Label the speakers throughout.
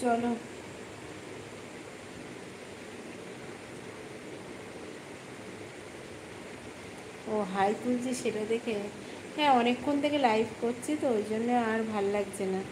Speaker 1: চলো। ও হাই তুলছি সেটা দেখে। হ্যাঁ, অনেকক্ষণ থেকে লাইভ করছি তো ওই জন্য আর ভাল লাগছে না।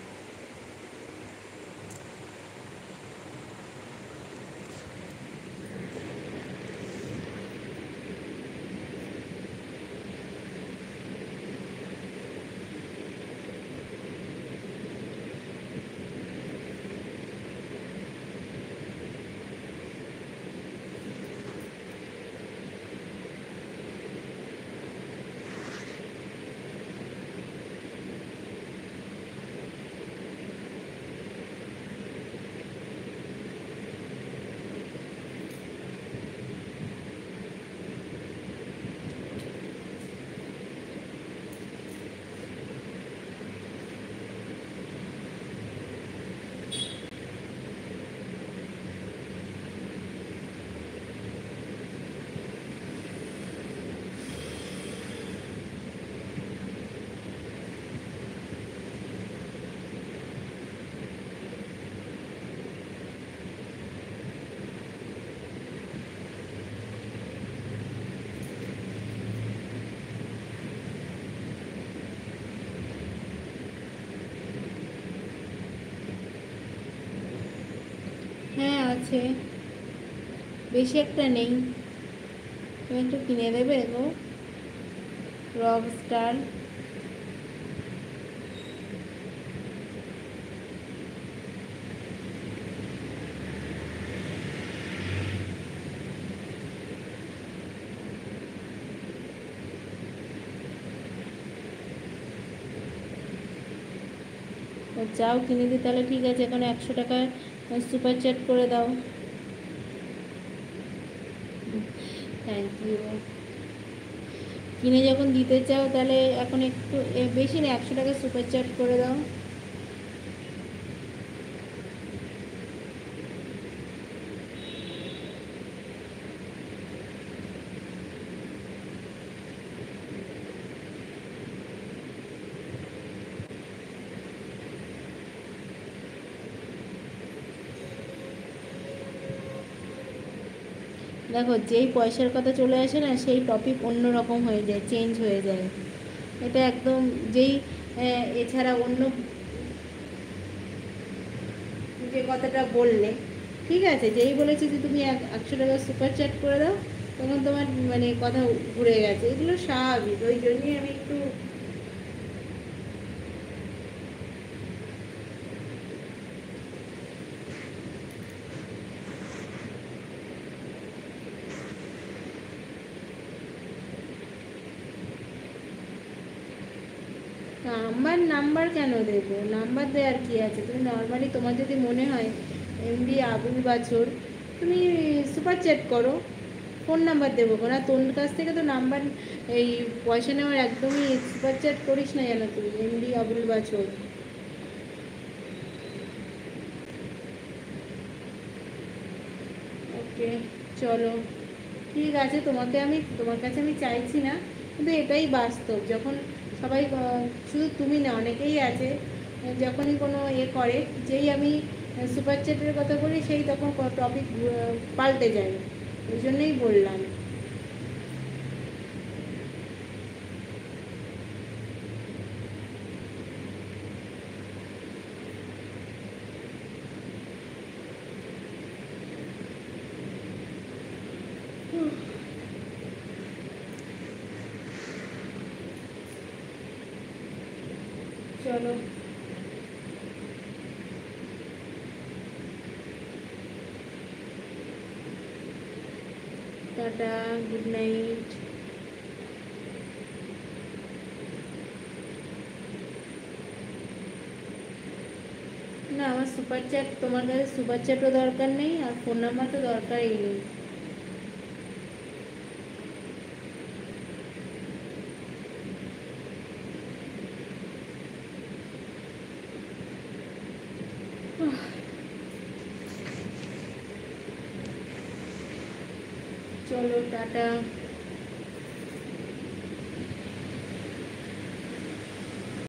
Speaker 1: হ্যাঁ আছে, বেশি একটা নেই। তুমি একটু কিনে দেবে গো, রক স্টার। ও যাও কিনে দিই তাহলে, ঠিক আছে। এখন 100 টাকা সুপার চ্যাট করে দাও। Thank you. কিনে যখন দিতে চাও তাহলে এখন একটু বেশি না, 100 টাকা সুপার চ্যাট করে দাও। দেখো, যেই পয়সার কথা চলে আসে না, সেই টপিক অন্য রকম হয়ে যায়, চেঞ্জ হয়ে যায়। এটা একদম যেই এছাড়া অন্য যে কথাটা বললে, ঠিক আছে, যেই বলেছি যে তুমি 100 টাকা সুপার চ্যাট করে দাও, তখন তোমার মানে কথা ঘুরে গেছে। এগুলো স্বাভাবিক, ওই জন্যই আমি একটু আমার নাম্বার কেন দেবো? নাম্বার দেওয়ার কি আছে? তুমি নর্মালি তোমার যদি মনে হয় এমডি আবুল বাছর, তুমি সুপার চ্যাট করো। ফোন নাম্বার দেবো না, তোর কাছ থেকে তো নাম্বার এই পয়সা নেওয়ার একদমই সুপার চ্যাট করিস না যেন তুই, এমডি আবুল বাছর। ওকে, চলো, ঠিক আছে। তোমার কাছে আমি চাইছি না, কিন্তু এটাই বাস্তব। যখন সবাই শুধু তুমি না, অনেকেই আছে, যখনই কোনো করে, যেই আমি সুপার চ্যাটের কথা বলি, সেই তখন টপিক পাল্টে যায়। ওই জন্যই বললাম। চলো, টাটা, গুড নাইট। না, আমার সুপার চ্যাট, তোমার কাছে সুপার চ্যাটও দরকার নেই, আর ফোন নাম্বার তো দরকারই নেই। চলো, টাটা।